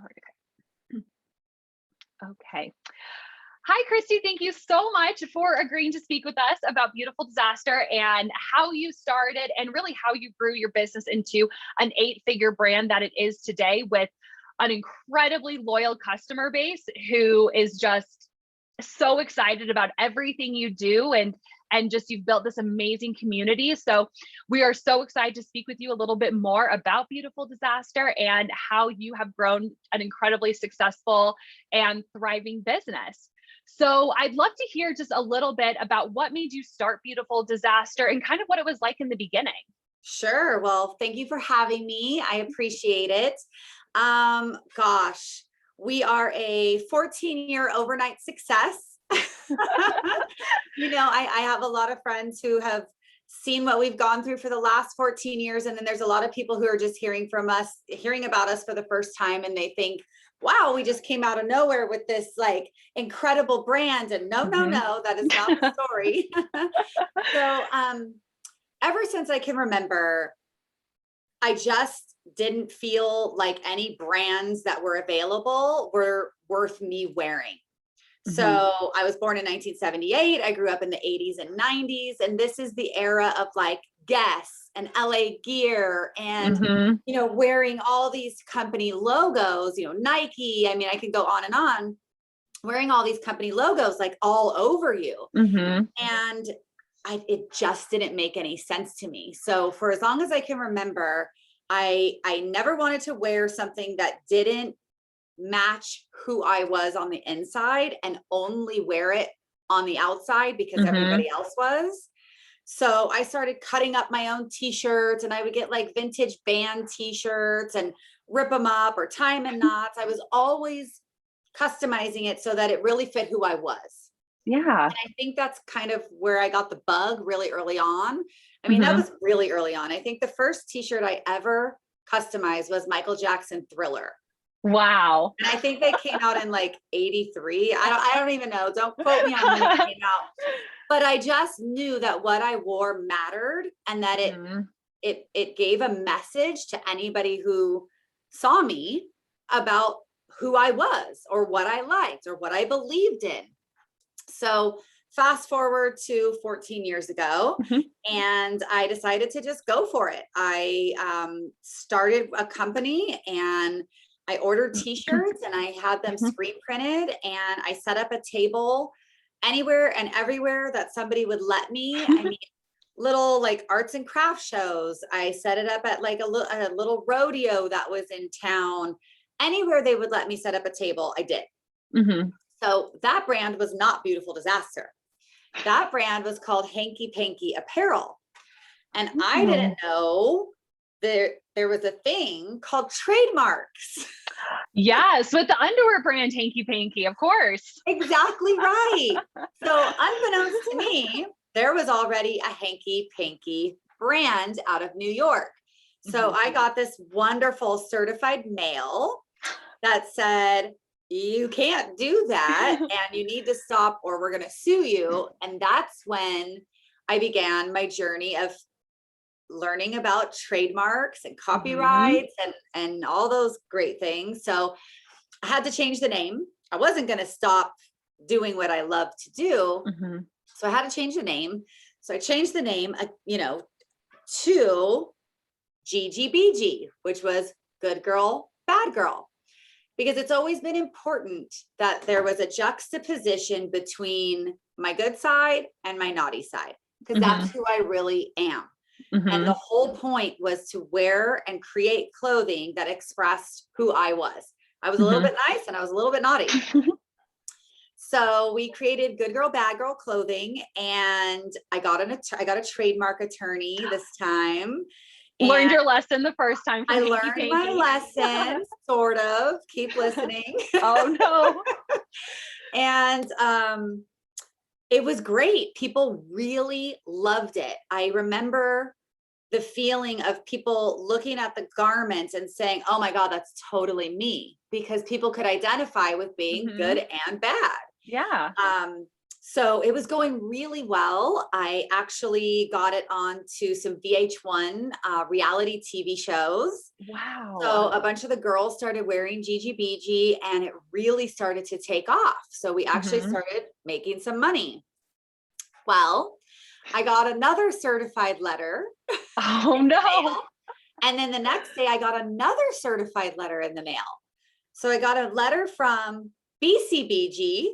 record. Okay. Hi, Christy. Thank you so much for agreeing to speak with us about Beautiful Disaster and how you started and really how you grew your business into an 8-figure brand that it is today with an incredibly loyal customer base who is just so excited about everything you do and just you've built this amazing community. So we are so excited to speak with you a little bit more about Beautiful Disaster and how you have grown an incredibly successful and thriving business. So I'd love to hear just a little bit about what made you start Beautiful Disaster and kind of what it was like in the beginning. Sure. Well, thank you for having me. I appreciate it. Gosh, we are a 14-year overnight success. I have a lot of friends who have seen what we've gone through for the last 14 years. And then there's a lot of people who are just hearing about us for the first time. And they think, wow, we just came out of nowhere with this like incredible brand. And no, that is not the story. So, ever since I can remember, I just didn't feel like any brands that were available were worth me wearing. So I was born in 1978. I grew up in the 80s and 90s. And this is the era of like Guess and LA Gear and, wearing all these company logos, Nike. I mean, I could go on and on, wearing all these company logos like all over you. And it just didn't make any sense to me. So for as long as I can remember, I never wanted to wear something that didn't match who I was on the inside and only wear it on the outside because everybody else was. So I started cutting up my own t-shirts, and I would get like vintage band t-shirts and rip them up or tie them in knots. I was always customizing it so that it really fit who I was. Yeah. And I think that's kind of where I got the bug really early on. I mean, that was really early on. I think the first t-shirt I ever customized was Michael Jackson Thriller. Wow. And I think they came out in like 83. I don't even know. Don't quote me on when it came out. But I just knew that what I wore mattered and that it gave a message to anybody who saw me about who I was or what I liked or what I believed in. So fast forward to 14 years ago, and I decided to just go for it. I started a company and I ordered t-shirts and I had them screen printed, and I set up a table anywhere and everywhere that somebody would let me. I mean, little like arts and crafts shows. I set it up at like a little rodeo that was in town. Anywhere they would let me set up a table, I did. So that brand was not Beautiful Disaster. That brand was called Hanky Panky Apparel. And I didn't know there was a thing called trademarks. Yes, with the underwear brand Hanky Panky, of course. Exactly right. So unbeknownst to me, there was already a Hanky Panky brand out of New York. So I got this wonderful certified mail that said, you can't do that and you need to stop or we're going to sue you. And that's when I began my journey of learning about trademarks and copyrights and all those great things. So I had to change the name. I wasn't going to stop doing what I love to do. So I had to change the name. So I changed the name, to GGBG, which was Good Girl, Bad Girl, because it's always been important that there was a juxtaposition between my good side and my naughty side, because that's who I really am. And the whole point was to wear and create clothing that expressed who I was. I was a little bit nice and I was a little bit naughty. So we created Good Girl, Bad Girl clothing, and I got a trademark attorney this time. Learned your lesson the first time. I learned my lesson, sort of. Keep listening. Oh no. And it was great. People really loved it. I remember the feeling of people looking at the garments and saying, oh my God, that's totally me, because people could identify with being good and bad. Yeah. So it was going really well. I actually got it onto some VH1 reality TV shows. Wow. So a bunch of the girls started wearing GGBG and it really started to take off. So we actually started making some money. Well, I got another certified letter. Oh no. And then the next day I got another certified letter in the mail. So I got a letter from BCBG.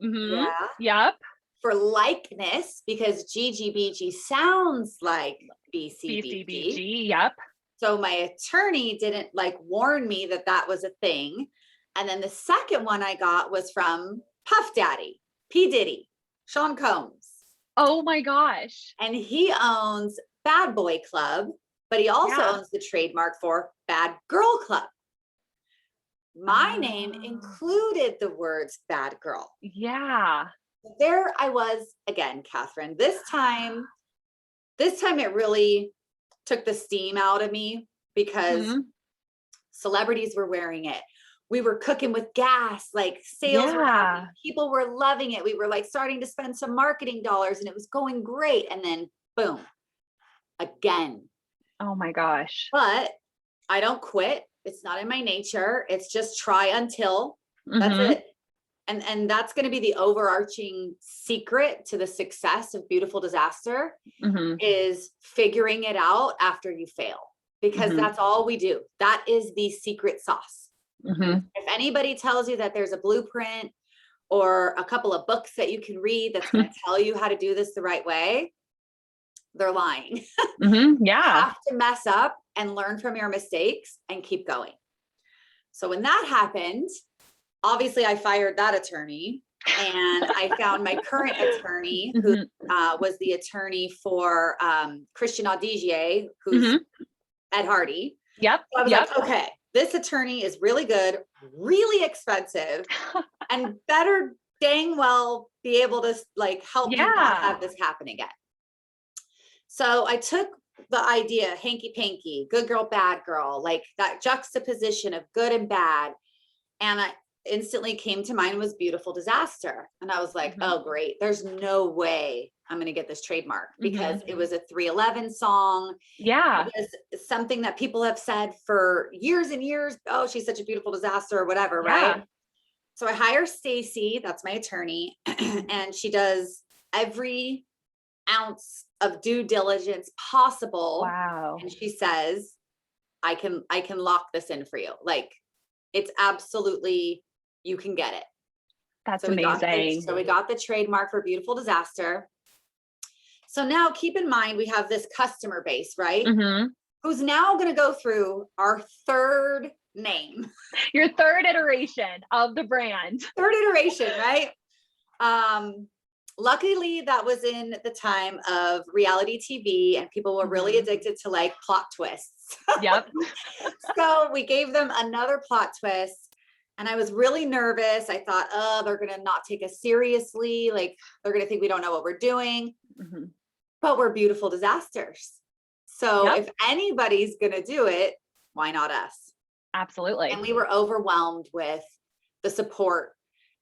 Mm-hmm. Yeah. Yep. For likeness, because GGBG sounds like BCBG. BCBG. Yep. So my attorney didn't like warn me that that was a thing. And then the second one I got was from Puff Daddy, P. Diddy, Sean Combs. Oh my gosh. And he owns Bad Boy Club, but he also owns the trademark for Bad Girl Club. My name included the words bad girl. Yeah. There I was again, Catherine. This time it really took the steam out of me because celebrities were wearing it. We were cooking with gas, like sales were happening. People were loving it. We were like starting to spend some marketing dollars and it was going great. And then boom, again. Oh my gosh. But I don't quit. It's not in my nature. It's just try until. That's it. And that's going to be the overarching secret to the success of Beautiful Disaster is figuring it out after you fail, because that's all we do. That is the secret sauce. If anybody tells you that there's a blueprint or a couple of books that you can read that's going to tell you how to do this the right way, they're lying. Yeah. You have to mess up and learn from your mistakes and keep going. So when that happened, obviously I fired that attorney and I found my current attorney who was the attorney for Christian Audigier, who's Ed Hardy. Yep. So I was like, okay, this attorney is really good, really expensive, and better dang well be able to like help me not have this happen again. So I took the idea, hanky panky, good girl, bad girl, like that juxtaposition of good and bad. And I instantly came to mind was Beautiful Disaster. And I was like, oh, great. There's no way I'm going to get this trademark because it was a 311 song. Yeah. It was something that people have said for years and years. Oh, she's such a beautiful disaster or whatever. Right. So I hire Stacy, that's my attorney, and she does every ounce of due diligence possible. Wow. And she says, I can lock this in for you. Like it's absolutely, you can get it. That's amazing. So we got the trademark for Beautiful Disaster. So now keep in mind, we have this customer base, right? Who's now going to go through our third name. Your third iteration of the brand. Third iteration, right? Luckily, that was in the time of reality TV and people were really addicted to like plot twists. Yep. So we gave them another plot twist and I was really nervous. I thought, oh, they're going to not take us seriously. Like they're going to think we don't know what we're doing, but we're Beautiful Disasters. So if anybody's going to do it, why not us? Absolutely. And we were overwhelmed with the support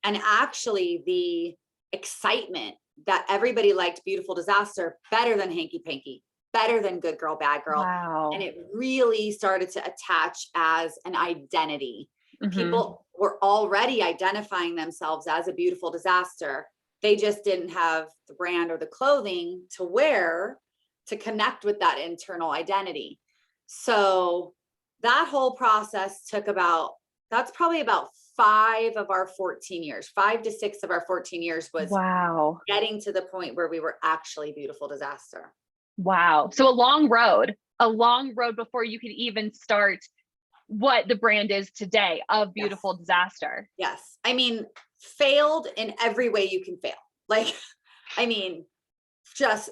and actually the excitement that everybody liked Beautiful Disaster better than Hanky Panky, better than Good Girl, Bad Girl. Wow. And it really started to attach as an identity. People were already identifying themselves as a Beautiful Disaster. They just didn't have the brand or the clothing to wear to connect with that internal identity. So that whole process took that's probably about 5 of our 14 years, 5 to 6 of our 14 years was getting to the point where we were actually Beautiful Disaster. Wow. So a long road before you could even start what the brand is today of Beautiful Disaster. Yes. I mean, failed in every way you can fail. Like, I mean, just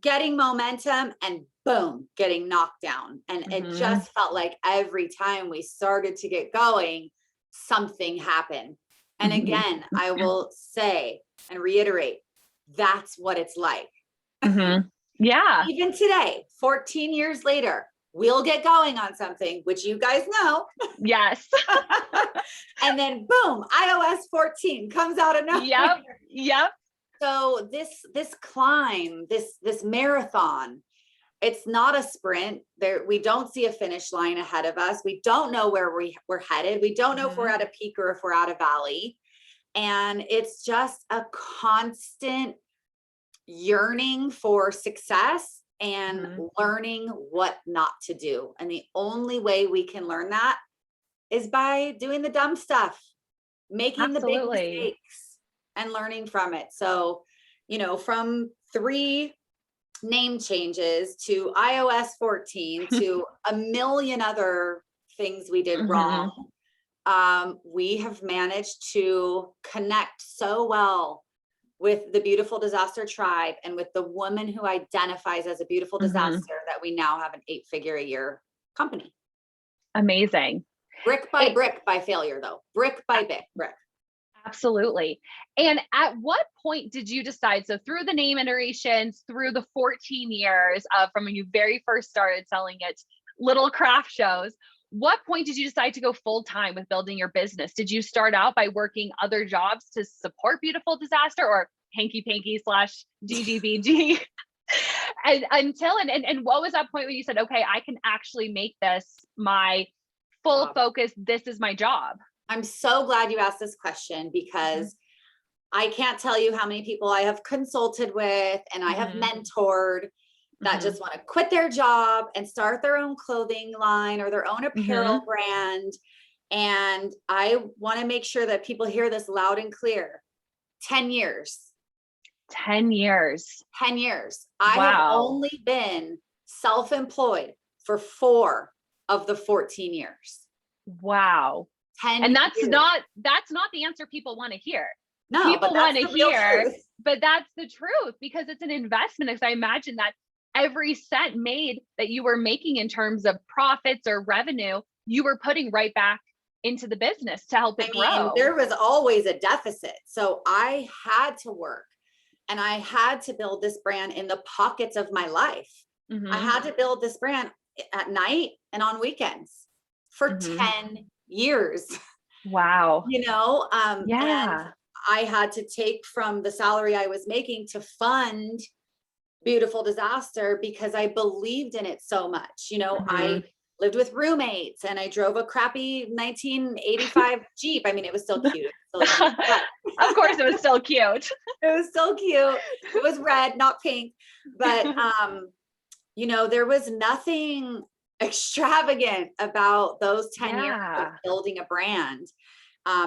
getting momentum and boom, getting knocked down. And it just felt like every time we started to get going, something happened. And again, I will say and reiterate, that's what it's like. Yeah. Even today, 14 years later, we'll get going on something, which you guys know. Yes. And then boom, iOS 14 comes out of nowhere. Yep. Yep. So this climb, this marathon, it's not a sprint. There, we don't see a finish line ahead of us. We don't know where we're headed. We don't know if we're at a peak or if we're at a valley. And it's just a constant yearning for success and learning what not to do. And the only way we can learn that is by doing the dumb stuff, making the big mistakes and learning from it. So, you know, from 3 name changes to iOS 14 to a million other things we did wrong, we have managed to connect so well with the Beautiful Disaster Tribe and with the woman who identifies as a beautiful disaster that we now have an 8-figure a year company. Amazing. Brick by brick by failure, though. Brick by brick. Absolutely. And at what point did you decide? So through the name iterations, through the 14 years from when you very first started selling it, little craft shows, what point did you decide to go full time with building your business? Did you start out by working other jobs to support Beautiful Disaster, or hanky panky / DGBG? and what was that point when you said, okay, I can actually make this my full focus. This is my job. I'm so glad you asked this question, because I can't tell you how many people I have consulted with and I have mentored that just want to quit their job and start their own clothing line or their own apparel brand. And I want to make sure that people hear this loud and clear. 10 years. 10 years. 10 years. I have only been self-employed for 4 of the 14 years. Wow. 10 and that's years. not the answer people want to hear. No, people want to hear, truth. But that's the truth, because it's an investment. Because I imagine that every cent made that you were making in terms of profits or revenue, you were putting right back into the business to help it grow. There was always a deficit. So I had to work and I had to build this brand in the pockets of my life. I had to build this brand at night and on weekends for 10 years. Wow. You know, and I had to take from the salary I was making to fund Beautiful Disaster because I believed in it so much. You know, I lived with roommates and I drove a crappy 1985 Jeep. I mean, it was still cute. Of course, it was still cute. It was so cute. It was red, not pink. But, you know, there was nothing extravagant about those 10 years of building a brand.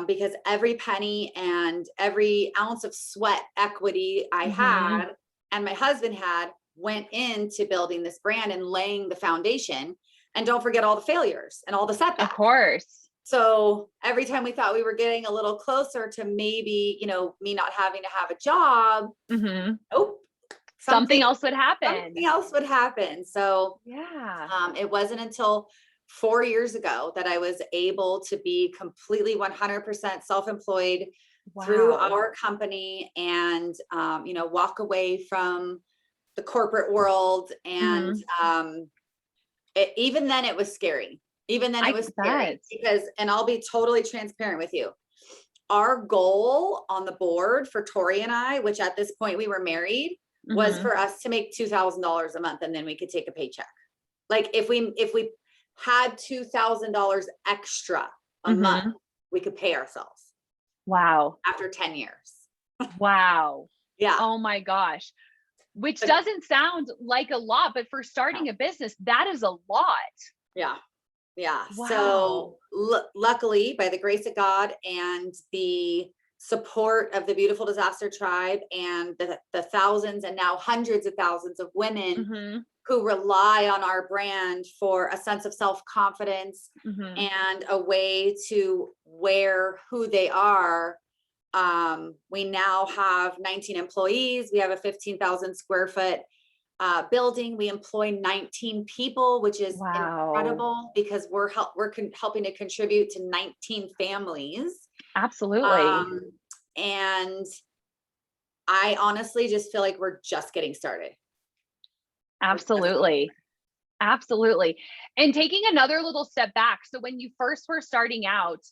Because every penny and every ounce of sweat equity I had and my husband had went into building this brand and laying the foundation. And don't forget all the failures and all the setbacks. Of course. So every time we thought we were getting a little closer to maybe, you know, me not having to have a job, something else would happen. Something else would happen. So it wasn't until 4 years ago that I was able to be completely 100% self-employed through our company and, you know, walk away from the corporate world. And even then it was scary. Even then it was scary because, and I'll be totally transparent with you. Our goal on the board for Tori and I, which at this point we were married, was for us to make $2,000 a month and then we could take a paycheck. Like if we had $2,000 extra a month, we could pay ourselves. Wow. After 10 years. Wow. Yeah. Oh my gosh. Which doesn't sound like a lot, but for starting a business, that is a lot. Yeah. Yeah. Wow. So luckily, by the grace of God and the support of the Beautiful Disaster Tribe and the thousands and now hundreds of thousands of women who rely on our brand for a sense of self-confidence and a way to wear who they are. We now have 19 employees. We have a 15,000 square foot building. We employ 19 people, which is incredible because we're helping to contribute to 19 families. Absolutely. And I honestly just feel like we're just getting started. Absolutely. Absolutely. And taking another little step back. So when you first were starting out,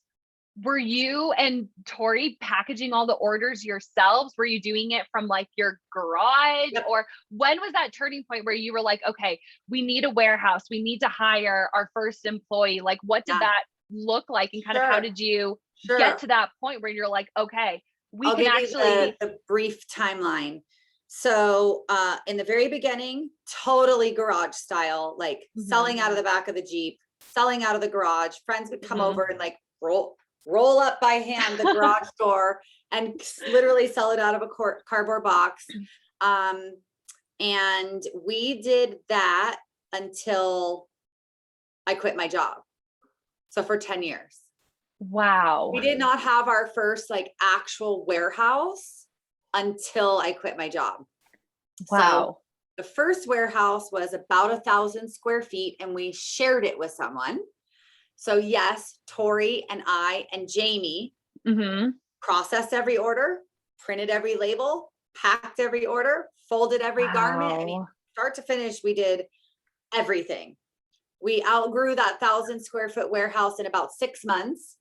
were you and Tori packaging all the orders yourselves? Were you doing it from like your garage? Yep. Or when was that turning point where you were like, okay, we need a warehouse, we need to hire our first employee? Like, what did Yeah. that look like? And kind of how Sure. did you Sure. get to that point where you're like, okay, we I'll can give actually you the brief timeline. So in the very beginning, totally garage style, like selling out of the back of the Jeep, selling out of the garage. Friends would come over and like roll up by hand the garage door and literally sell it out of a cardboard box. And we did that until I quit my job. So for 10 years. Wow. We did not have our first like actual warehouse until I quit my job. Wow. So the first warehouse was about 1,000 square feet and we shared it with someone. So yes, Tori and I and Jamie processed every order, printed every label, packed every order, folded every garment. I mean, start to finish, we did everything. We outgrew that 1,000 square foot warehouse in about 6 months.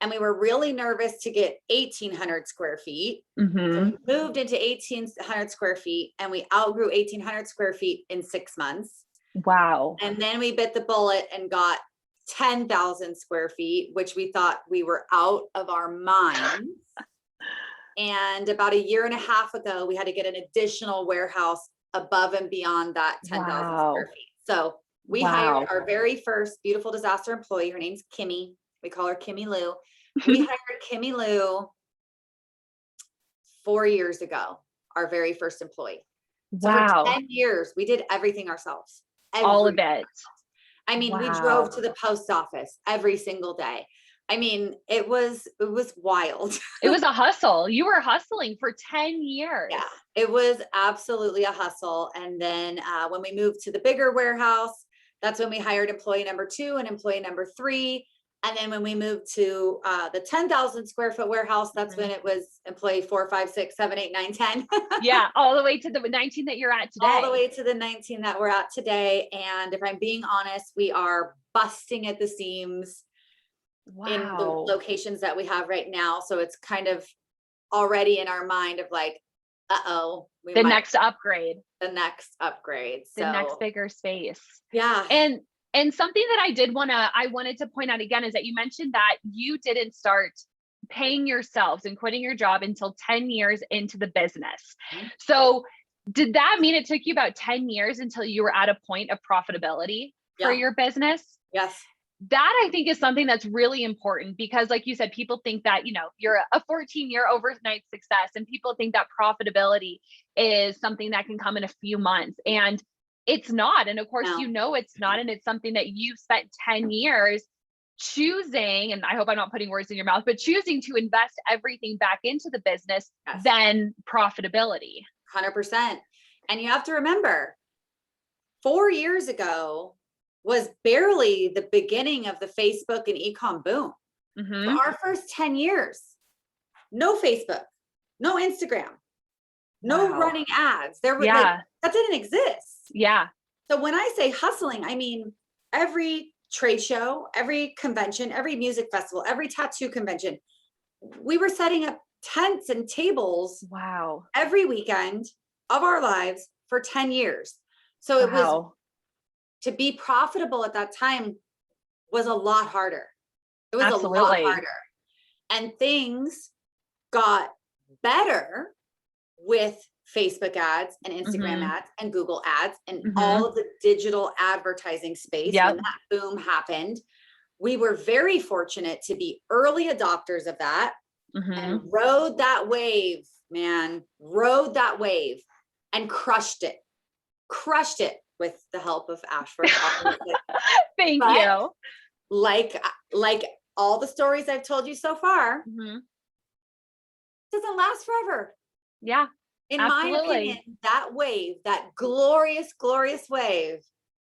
And we were really nervous to get 1,800 square feet. So we moved into 1,800 square feet and we outgrew 1,800 square feet in 6 months. Wow. And then we bit the bullet and got 10,000 square feet, which we thought we were out of our minds. And about 1.5 years ago, we had to get an additional warehouse above and beyond that 10,000 square feet. So we hired our very first beautiful disaster employee. Her name's Kimmy. We call her Kimmy Lou. We hired Kimmy Lou 4 years ago, our very first employee. So for 10 years, we did everything ourselves. All of it. I mean, we drove to the post office every single day. I mean, it was wild. It was a hustle. You were hustling for 10 years. Yeah, it was absolutely a hustle. And then when we moved to the bigger warehouse, that's when we hired employee number 2 and employee number 3. And then when we moved to the 10,000 square foot warehouse, that's when it was employee 4, 5, 6, 7, 8, 9, 10. Yeah. All the way to the 19 that you're at today. All the way to the 19 that we're at today. And if I'm being honest, we are busting at the seams in the locations that we have right now. So it's kind of already in our mind of like, the next upgrade. The next upgrade. So the next bigger space. Yeah. And something that I wanted to point out again is that you mentioned that you didn't start paying yourselves and quitting your job until 10 years into the business. So did that mean it took you about 10 years until you were at a point of profitability for your business? Yes. That I think is something that's really important because like you said, people think that, you're a 14-year overnight success and people think that profitability is something that can come in a few months. And it's not. And of course, it's not. And it's something that you've spent 10 years choosing, and I hope I'm not putting words in your mouth, but choosing to invest everything back into the business, then profitability. 100%. And you have to remember, 4 years ago was barely the beginning of the Facebook and e-com boom. For our first 10 years, no Facebook, no Instagram, no running ads. There were that didn't exist. Yeah. So when I say hustling, I mean, every trade show, every convention, every music festival, every tattoo convention, we were setting up tents and tables every weekend of our lives for 10 years. So it was, to be profitable at that time was a lot harder. It was a lot harder. And things got better with Facebook ads and Instagram ads and Google ads and all of the digital advertising space. When that boom happened, we were very fortunate to be early adopters of that and rode that wave, rode that wave and crushed it with the help of Ashford. Thank you. Like all the stories I've told you so far, doesn't last forever. Yeah. In my opinion, that wave, that glorious, glorious wave.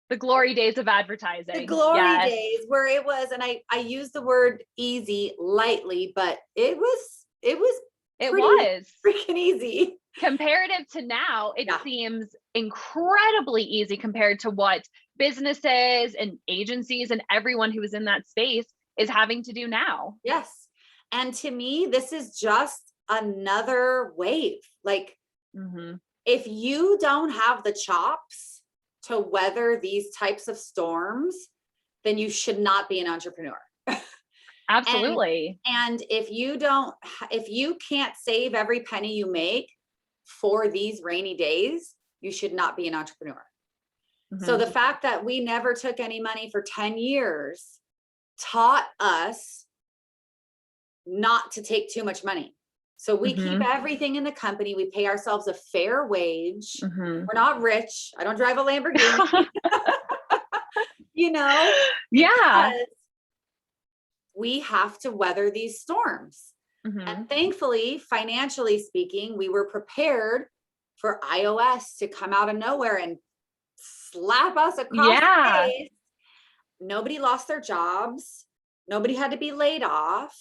The glory days of advertising. The glory days where it was, and I use the word easy lightly, but it was freaking easy. Comparative to now, it seems incredibly easy compared to what businesses and agencies and everyone who is in that space is having to do now. Yes. And to me, this is just another wave. Like, if you don't have the chops to weather these types of storms, then you should not be an entrepreneur. Absolutely. And if you can't save every penny you make for these rainy days, you should not be an entrepreneur. So the fact that we never took any money for 10 years taught us not to take too much money. So we keep everything in the company. We pay ourselves a fair wage. We're not rich. I don't drive a Lamborghini, you know? Yeah. Because we have to weather these storms. And thankfully, financially speaking, we were prepared for iOS to come out of nowhere and slap us across the face. Nobody lost their jobs. Nobody had to be laid off.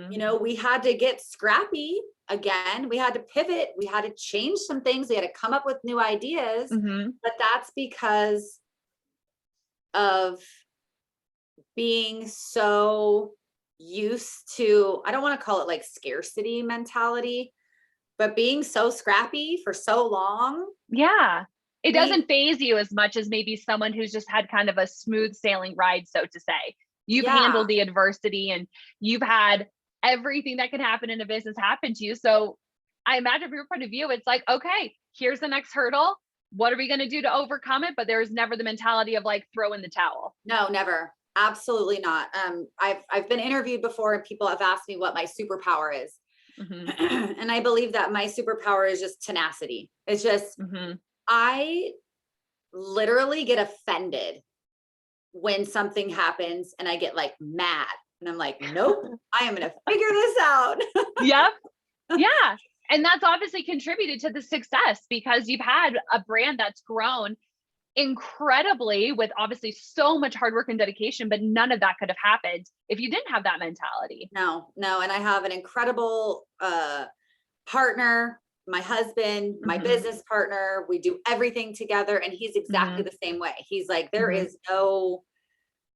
You know, we had to get scrappy again. We had to pivot. We had to change some things. We had to come up with new ideas. But that's because of being so used to, I don't want to call it like scarcity mentality, but being so scrappy for so long. Yeah. It doesn't phase you as much as maybe someone who's just had kind of a smooth sailing ride, so to say. You've handled the adversity and you've had everything that can happen in a business happen to you. So I imagine from your point of view, it's like, okay, here's the next hurdle. What are we going to do to overcome it? But there's never the mentality of like throw in the towel. No, never. Absolutely not. I've been interviewed before and people have asked me what my superpower is. And I believe that my superpower is just tenacity. It's just, I literally get offended when something happens and I get like mad and I'm like, nope, I am going to figure this out. Yep. Yeah. And that's obviously contributed to the success because you've had a brand that's grown incredibly with obviously so much hard work and dedication, but none of that could have happened if you didn't have that mentality. No. And I have an incredible partner, my husband, my business partner. We do everything together and he's exactly the same way. He's like, there is no,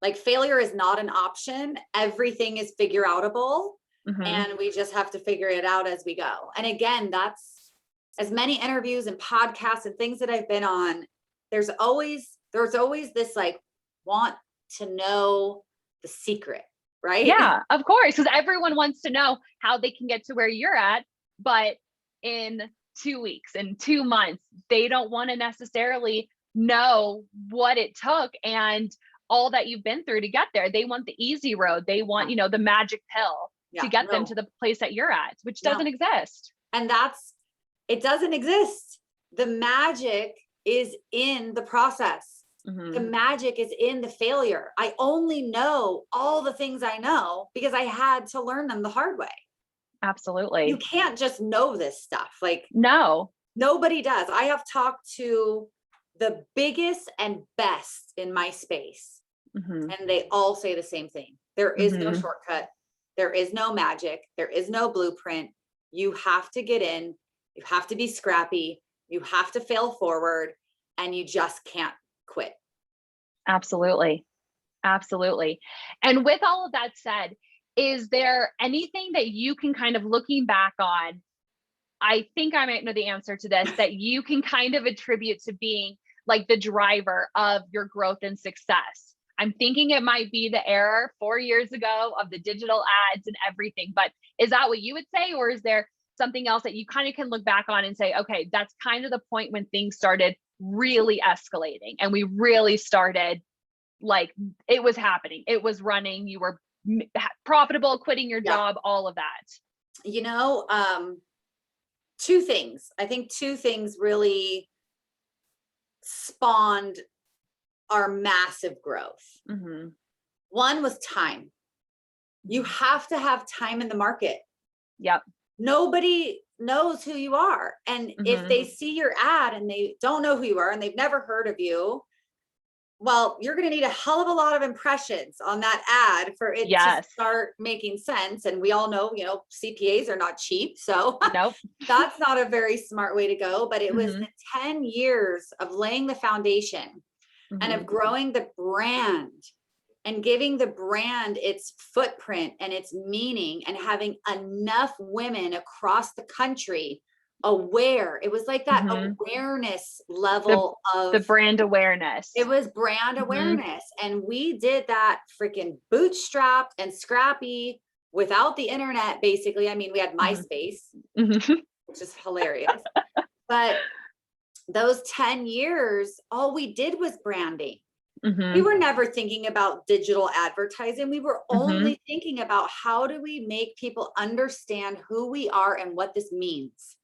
like failure is not an option. Everything is figure outable and we just have to figure it out as we go. And again, that's as many interviews and podcasts and things that I've been on. There's always this like want to know the secret, right? Yeah, of course. Because everyone wants to know how they can get to where you're at. But in 2 weeks, in 2 months, they don't want to necessarily know what it took and all that you've been through to get there. They want the easy road. They want, the magic pill to get them to the place that you're at, which doesn't exist. And it doesn't exist. The magic is in the process. The magic is in the failure. I only know all the things I know because I had to learn them the hard way. Absolutely. You can't just know this stuff. Like, no, nobody does. I have talked to the biggest and best in my space, and they all say the same thing. There is no shortcut. There is no magic. There is no blueprint. You have to get in. You have to be scrappy. You have to fail forward, and you just can't quit. Absolutely. Absolutely. And with all of that said, is there anything that you can kind of looking back on, I think I might know the answer to this, that you can kind of attribute to being like the driver of your growth and success? I'm thinking it might be the era 4 years ago of the digital ads and everything, but is that what you would say? Or is there something else that you kind of can look back on and say, okay, that's kind of the point when things started really escalating and we really started, like, it was happening, it was running, you were profitable, quitting your job, all of that? Two things. I think two things really spawned our massive growth. One was time. You have to have time in the market. Yep. Nobody knows who you are. And if they see your ad and they don't know who you are and they've never heard of you, well, you're going to need a hell of a lot of impressions on that ad for it to start making sense. And we all know, CPAs are not cheap. So nope. That's not a very smart way to go, but it was the 10 years of laying the foundation and of growing the brand and giving the brand its footprint and its meaning, and having enough women across the country aware. It was like that awareness level of the brand awareness. It was brand awareness. And we did that freaking bootstrapped and scrappy without the internet, basically. I mean, we had MySpace, which is hilarious. But those 10 years, all we did was branding. We were never thinking about digital advertising. We were only thinking about how do we make people understand who we are and what this means.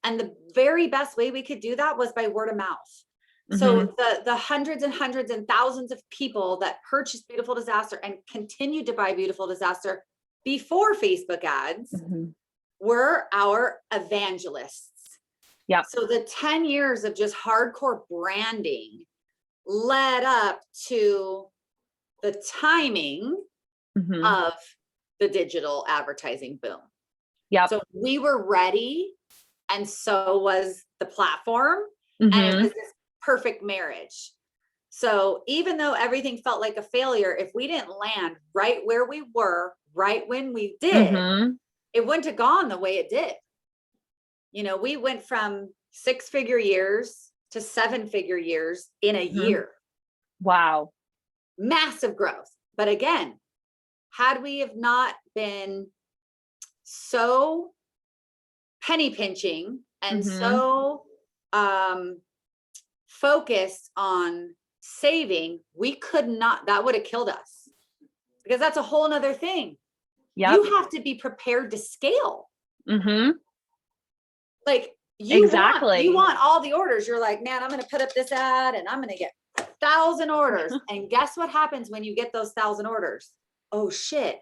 And the very best way we could do that was by word of mouth. So the hundreds and hundreds and thousands of people that purchased Beautiful Disaster and continued to buy Beautiful Disaster before Facebook ads were our evangelists. Yeah. So the 10 years of just hardcore branding led up to the timing of the digital advertising boom. Yeah. So we were ready, and so was the platform, and it was this perfect marriage. So even though everything felt like a failure, if we didn't land right where we were, right when we did, it wouldn't have gone the way it did. You know, we went from 6-figure years to 7-figure years in a year. Wow. Massive growth. But again, had we have not been so penny pinching and so focused on saving, we could not, that would have killed us, because that's a whole nother thing. You have to be prepared to scale. Like you want all the orders. You're like, man, I'm going to put up this ad and I'm going to get 1,000 orders. And guess what happens when you get those 1,000 orders? Oh shit.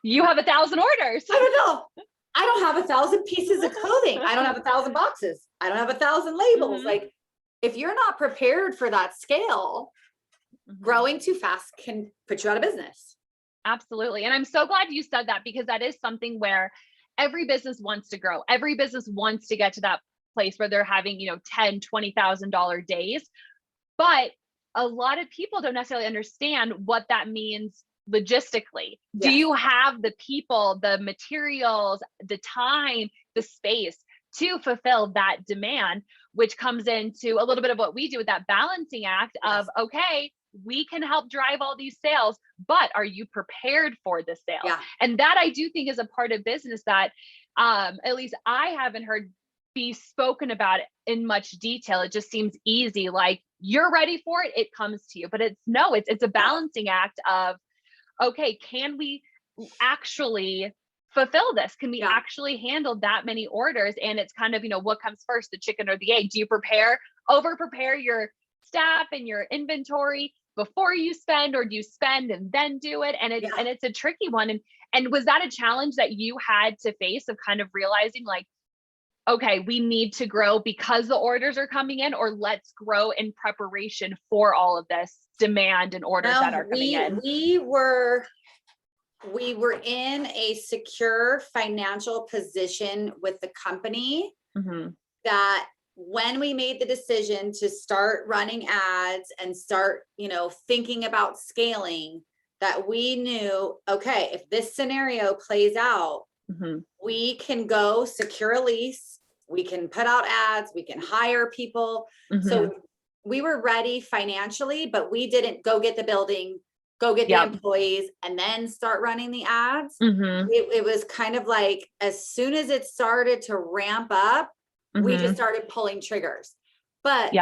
You have 1,000 orders. I don't know. I don't have 1,000 pieces of clothing. I don't have 1,000 boxes. I don't have 1,000 labels. Like, if you're not prepared for that scale, growing too fast can put you out of business. Absolutely. And I'm so glad you said that, because that is something where every business wants to grow. Every business wants to get to that place where they're having, $10,000, $20,000 days. But a lot of people don't necessarily understand what that means logistically. Yes. Do you have the people, the materials, the time, the space to fulfill that demand, which comes into a little bit of what we do with that balancing act of, okay, we can help drive all these sales, but are you prepared for the sale? Yeah. And that I do think is a part of business that at least I haven't heard be spoken about in much detail. It just seems easy. Like, you're ready for it, it comes to you. But it's a balancing act of, okay, can we actually fulfill this? Can we actually handle that many orders? And it's kind of, what comes first, the chicken or the egg? Do you over prepare your staff and your inventory before you spend, or do you spend and then do it? And it's a tricky one. And was that a challenge that you had to face, of kind of realizing like, okay, we need to grow because the orders are coming in, or let's grow in preparation for all of this demand and orders that are coming in? We were in a secure financial position with the company that when we made the decision to start running ads and start, thinking about scaling, that we knew, okay, if this scenario plays out, we can go secure a lease, we can put out ads, we can hire people. So we were ready financially, but we didn't go get the building, go get the employees, and then start running the ads. It was kind of like, as soon as it started to ramp up, we just started pulling triggers. But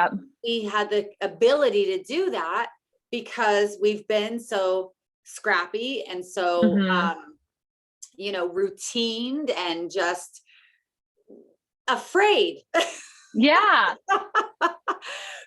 we had the ability to do that because we've been so scrappy and so, routined and just afraid. Yeah.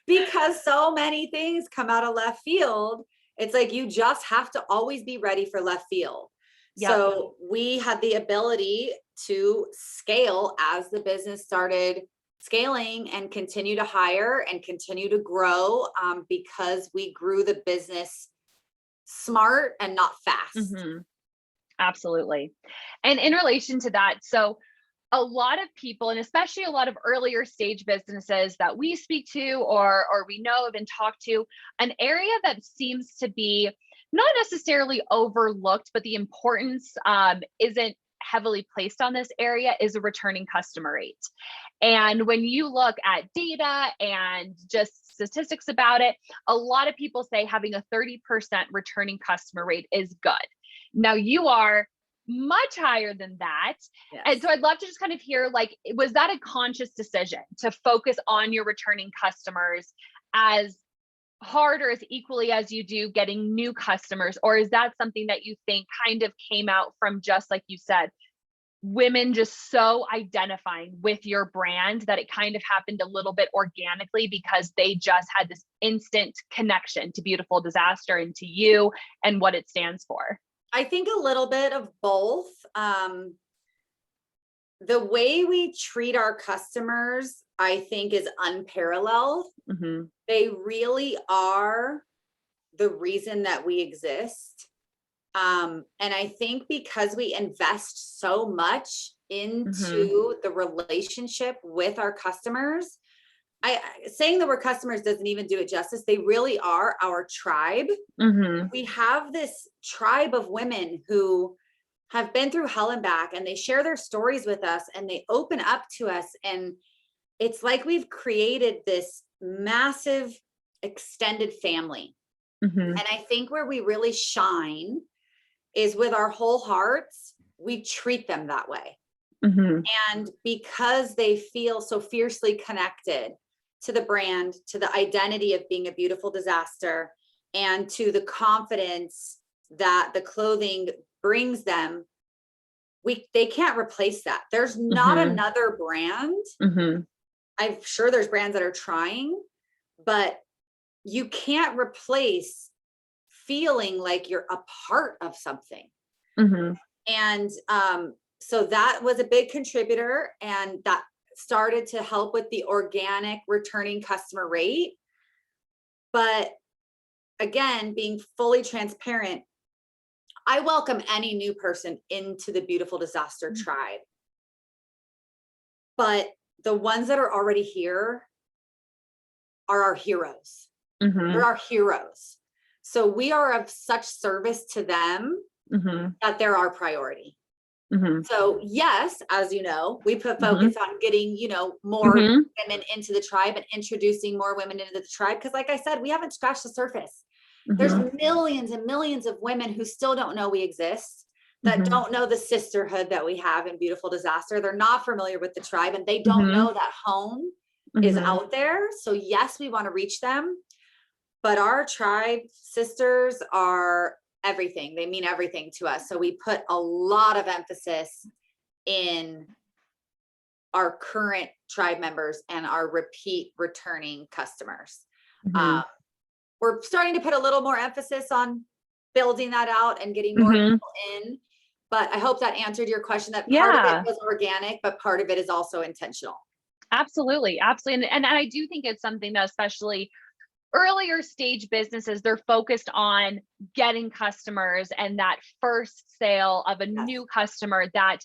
Because so many things come out of left field. It's like, you just have to always be ready for left field. So we had the ability to scale as the business started scaling, and continue to hire and continue to grow, because we grew the business smart and not fast. Absolutely. And in relation to that, so a lot of people, and especially a lot of earlier stage businesses that we speak to or we know of and talk to, an area that seems to be not necessarily overlooked, but the importance isn't heavily placed on this area is a returning customer rate. And when you look at data and just statistics about it, a lot of people say having a 30% returning customer rate is good. Now you are much higher than that. Yes. And so I'd love to just kind of hear, like, was that a conscious decision to focus on your returning customers as hard or as equally as you do getting new customers? Or is that something that you think kind of came out from, just like you said, women just so identifying with your brand that it kind of happened a little bit organically because they just had this instant connection to Beautiful Disaster and to you and what it stands for? I think a little bit of both. The way we treat our customers, I think, is unparalleled. Mm-hmm. They really are the reason that we exist. And I think because we invest so much into the relationship with our customers, saying that we're customers doesn't even do it justice. They really are our tribe. Mm-hmm. We have this tribe of women who have been through hell and back, and they share their stories with us and they open up to us. And it's like we've created this massive extended family. Mm-hmm. And I think where we really shine is with our whole hearts. We treat them that way. Mm-hmm. And because they feel so fiercely connected to the brand, to the identity of being a beautiful disaster, and to the confidence that the clothing brings them, they can't replace that. There's not another brand. I'm sure there's brands that are trying, but you can't replace feeling like you're a part of something. And so that was a big contributor, and that started to help with the organic returning customer rate. But again, being fully transparent, I welcome any new person into the Beautiful Disaster tribe. But the ones that are already here are our heroes. They're our heroes. So we are of such service to them that they're our priority. So yes, as you know, we put focus on getting, more women into the tribe and introducing more women into the tribe. Because like I said, we haven't scratched the surface. There's millions and millions of women who still don't know we exist, that don't know the sisterhood that we have in Beautiful Disaster. They're not familiar with the tribe, and they don't know that home is out there. So yes, we want to reach them, but our tribe sisters are everything. They mean everything to us. So we put a lot of emphasis in our current tribe members and our repeat returning customers. We're starting to put a little more emphasis on building that out and getting more people in. But I hope that answered your question, that part of it was organic, but part of it is also intentional. Absolutely. Absolutely. And I do think it's something that, especially earlier stage businesses, they're focused on getting customers and that first sale of a new customer, that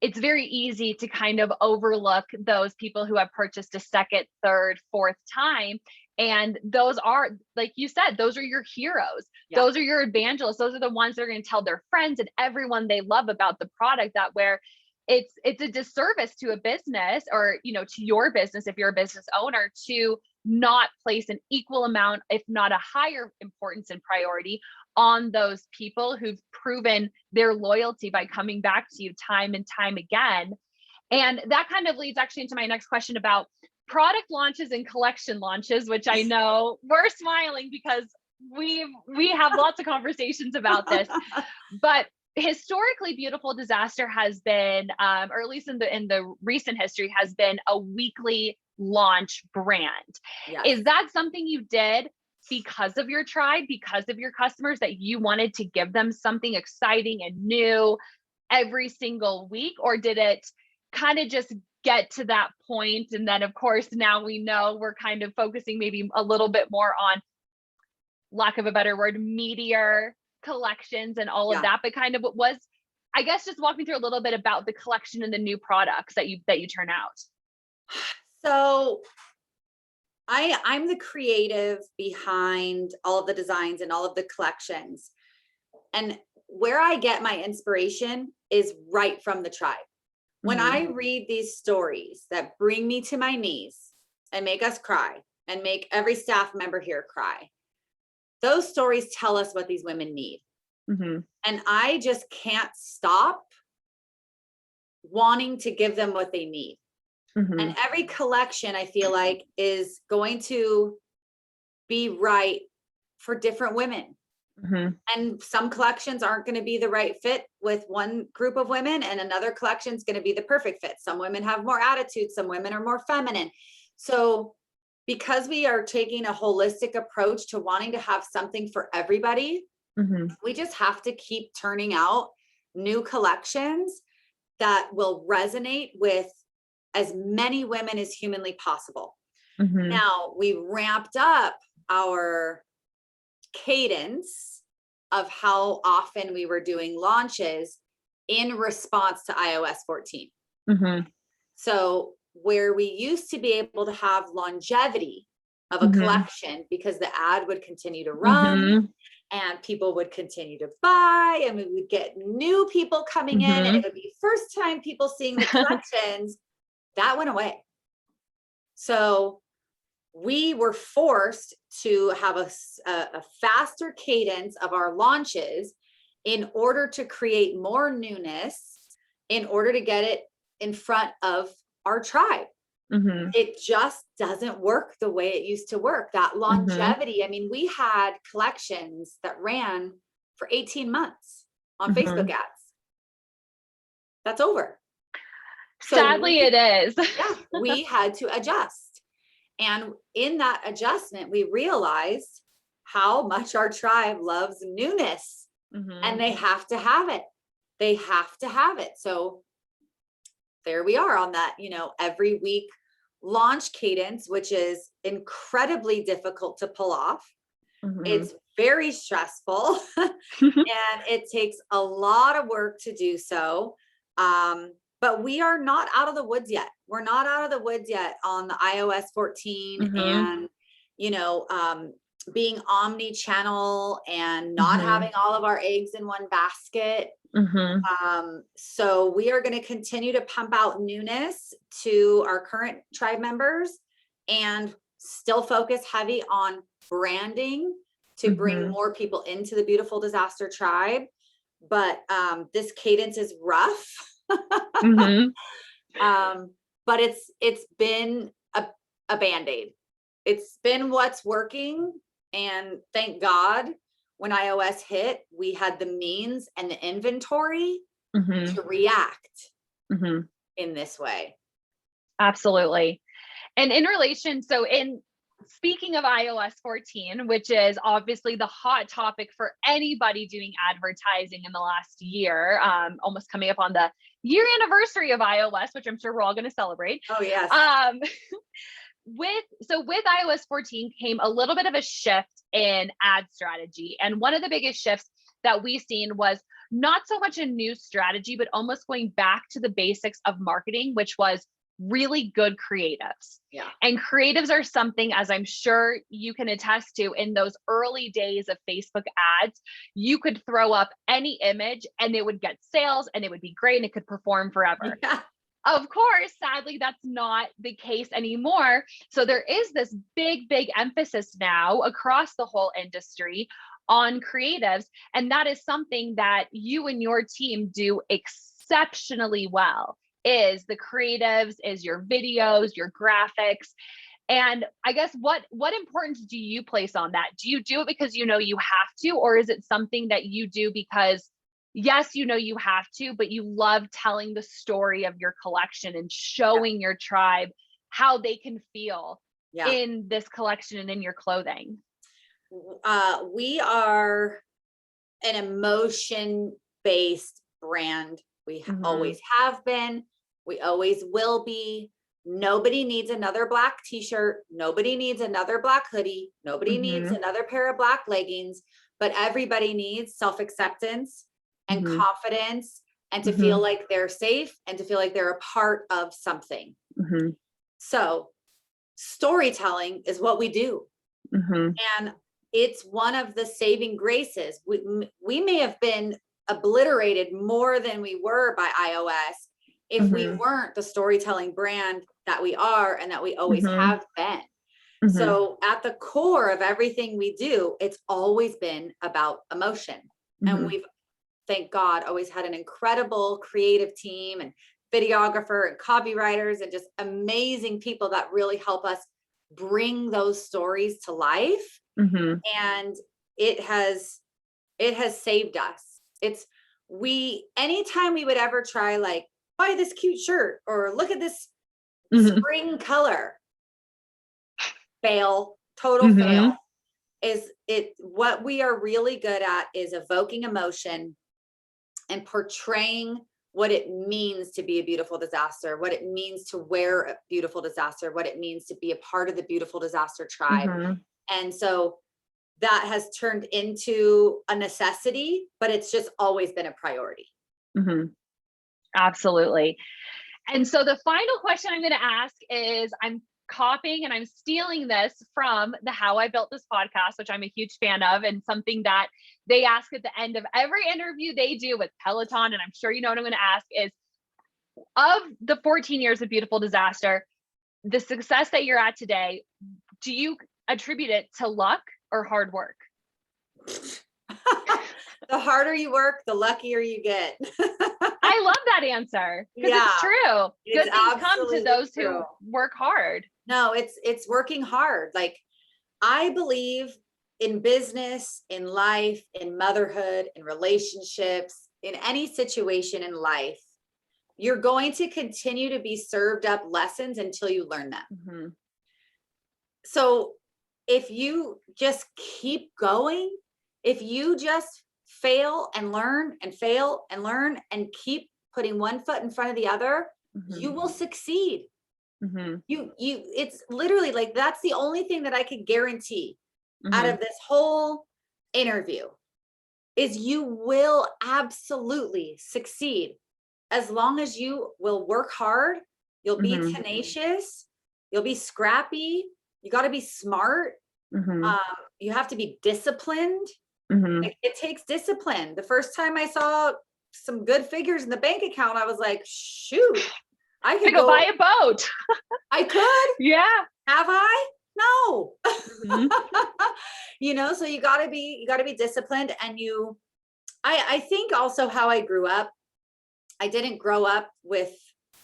it's very easy to kind of overlook those people who have purchased a second, third, fourth time. And those are, like you said, those are your heroes. Those are your evangelists. Those are the ones that are going to tell their friends and everyone they love about the product, that where it's a disservice to a business, or, to your business, if you're a business owner, to not place an equal amount, if not a higher importance and priority on those people who've proven their loyalty by coming back to you time and time again. And that kind of leads actually into my next question about product launches and collection launches, which I know we're smiling because we have lots of conversations about this. But historically, Beautiful Disaster has been, or at least in the recent history, has been a weekly launch brand. Is that something you did because of your tribe, because of your customers, that you wanted to give them something exciting and new every single week? Or did it kind of just get to that point, and then of course now we know we're kind of focusing maybe a little bit more on, lack of a better word, meatier collections and all of that, but kind of what was I guess just walk me through a little bit about the collection and the new products that you turn out. So I'm the creative behind all of the designs and all of the collections. And where I get my inspiration is right from the tribe. When I read these stories that bring me to my knees and make us cry and make every staff member here cry, those stories tell us what these women need. And I just can't stop wanting to give them what they need. And every collection, I feel like, is going to be right for different women. And some collections aren't going to be the right fit with one group of women, and another collection is going to be the perfect fit. Some women have more attitude, some women are more feminine. So because we are taking a holistic approach to wanting to have something for everybody, we just have to keep turning out new collections that will resonate with as many women as humanly possible. Now, we ramped up our cadence of how often we were doing launches in response to iOS 14. So where we used to be able to have longevity of a collection because the ad would continue to run and people would continue to buy, and we would get new people coming in, and it would be first time people seeing the collections, that went away. So we were forced to have a faster cadence of our launches in order to create more newness, in order to get it in front of our tribe. It just doesn't work the way it used to work. That longevity. I mean, we had collections that ran for 18 months on Facebook ads. That's over. So Sadly, it is. Yeah, we had to adjust. And in that adjustment, we realized how much our tribe loves newness, and they have to have it. They have to have it. So there we are on that, every week launch cadence, which is incredibly difficult to pull off. It's very stressful and it takes a lot of work to do so. But we are not out of the woods yet. We're not out of the woods yet on the iOS 14 and, being omni-channel and not having all of our eggs in one basket. So we are going to continue to pump out newness to our current tribe members and still focus heavy on branding to bring more people into the Beautiful Disaster tribe. But this cadence is rough. But it's been a Band-Aid. It's been what's working. And thank God when iOS hit, we had the means and the inventory to react in this way. Absolutely. And in relation, so in speaking of iOS 14, which is obviously the hot topic for anybody doing advertising in the last year, almost coming up on the year anniversary of iOS, which I'm sure we're all going to celebrate. Oh, yes. With iOS 14 came a little bit of a shift in ad strategy. And one of the biggest shifts that we've seen was not so much a new strategy, but almost going back to the basics of marketing, which was really good creatives. Yeah. And creatives are something, as I'm sure you can attest to, in those early days of Facebook ads, you could throw up any image and it would get sales and it would be great and it could perform forever. Yeah. Of course, sadly, that's not the case anymore. So there is this big emphasis now across the whole industry on creatives. And that is something that you and your team do exceptionally well, is the creatives, is your videos, your graphics. And I guess what importance do you place on that? Do you do it because you have to, or is it something that you do because yes, you have to, but you love telling the story of your collection and showing your tribe how they can feel in this collection and in your clothing? We are an emotion-based brand. We always have been. We always will be. Nobody needs another black t-shirt. Nobody needs another black hoodie. Nobody needs another pair of black leggings, but everybody needs self-acceptance and confidence and to feel like they're safe and to feel like they're a part of something. So storytelling is what we do. And it's one of the saving graces. We may have been obliterated more than we were by iOS if we weren't the storytelling brand that we are and that we always have been. So at the core of everything we do, it's always been about emotion. And we've, thank God, always had an incredible creative team and videographer and copywriters and just amazing people that really help us bring those stories to life. And it has saved us. Anytime we would ever try, like, buy this cute shirt or look at this spring color, fail, total fail. What we are really good at is evoking emotion and portraying what it means to be a beautiful disaster, what it means to wear a beautiful disaster, what it means to be a part of the beautiful disaster tribe. And so that has turned into a necessity, but it's just always been a priority. Absolutely. And so the final question I'm going to ask is, I'm copying and I'm stealing this from the How I Built This podcast, which I'm a huge fan of, and something that they ask at the end of every interview they do with Peloton. And I'm sure you know what I'm going to ask is, of the 14 years of Beautiful Disaster, the success that you're at today, do you attribute it to luck or hard work? The harder you work, the luckier you get. I love that answer, because it's true. Good things come to those who work hard. No, it's working hard. Like, I believe in business, in life, in motherhood, in relationships, in any situation in life, you're going to continue to be served up lessons until you learn them. So if you just keep going, if you just fail and learn and fail and learn and keep putting one foot in front of the other, you will succeed. It's literally like, that's the only thing that I could guarantee out of this whole interview is you will absolutely succeed as long as you will work hard. You'll be tenacious. You'll be scrappy. You got to be smart. You have to be disciplined. It takes discipline. The first time I saw some good figures in the bank account, I was like, shoot, I could go buy a boat. I could. Yeah. Have I? No. So you gotta be disciplined. And I think also how I grew up, I didn't grow up with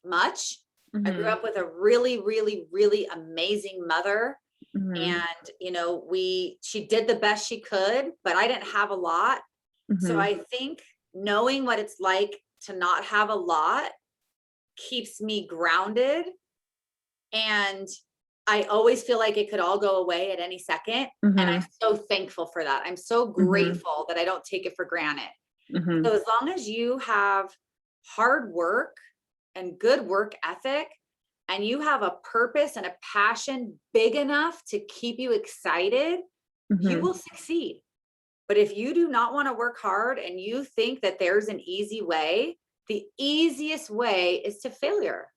much. I grew up with a really, really, really amazing mother. And, she did the best she could, but I didn't have a lot. So I think knowing what it's like to not have a lot keeps me grounded. And I always feel like it could all go away at any second. And I'm so thankful for that. I'm so grateful that I don't take it for granted. So as long as you have hard work and good work ethic, and you have a purpose and a passion big enough to keep you excited, you will succeed. But if you do not want to work hard and you think that there's an easy way, the easiest way is to failure.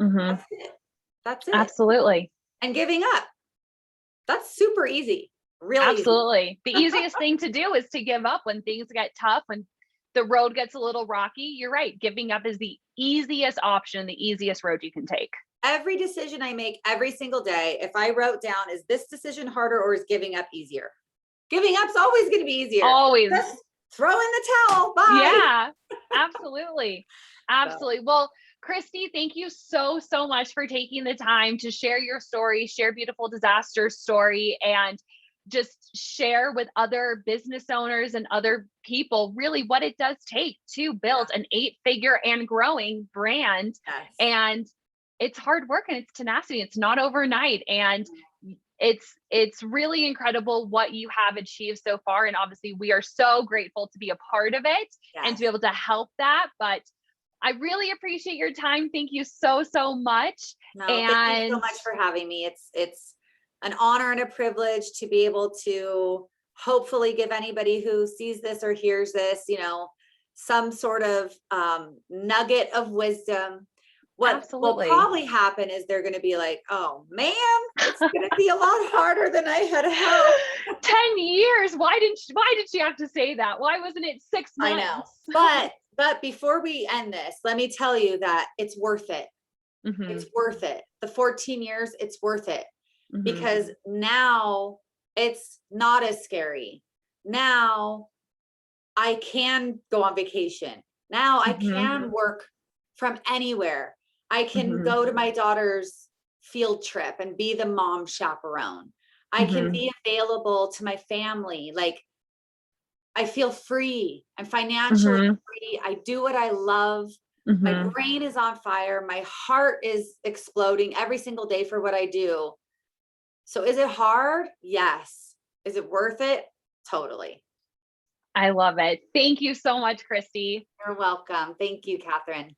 That's it. Absolutely. And giving up. That's super easy. Really. Absolutely. The easiest thing to do is to give up when things get tough, when the road gets a little rocky. You're right. Giving up is the easiest option, the easiest road you can take. Every decision I make every single day, if I wrote down, is this decision harder or is giving up easier? Giving up's always going to be easier. Always. Just throw in the towel. Bye. Yeah, absolutely. Absolutely. Well, Christie, thank you so much for taking the time to share your story, share Beautiful Disaster's story, and just share with other business owners and other people really what it does take to build an 8-figure and growing brand. And it's hard work and it's tenacity. It's not overnight. And it's really incredible what you have achieved so far. And obviously we are so grateful to be a part of it and to be able to help that. But I really appreciate your time. Thank you so much. No, thank you so much for having me. It's an honor and a privilege to be able to hopefully give anybody who sees this or hears this, some sort of nugget of wisdom. What will Absolutely. probably happen is they're going to be like, oh man, it's going to be a lot harder than I had hoped. 10 years. Why did she have to say that? Why wasn't it 6 months? I know. But before we end this, let me tell you that it's worth it. Mm-hmm. It's worth it. The 14 years, it's worth it. Mm-hmm. Because now it's not as scary. Now I can go on vacation. Now I can work from anywhere. I can go to my daughter's field trip and be the mom chaperone. I can be available to my family. Like, I feel free. I'm financially free. I do what I love. My brain is on fire. My heart is exploding every single day for what I do. So is it hard? Yes. Is it worth it? Totally. I love it. Thank you so much, Christie. You're welcome. Thank you, Catherine.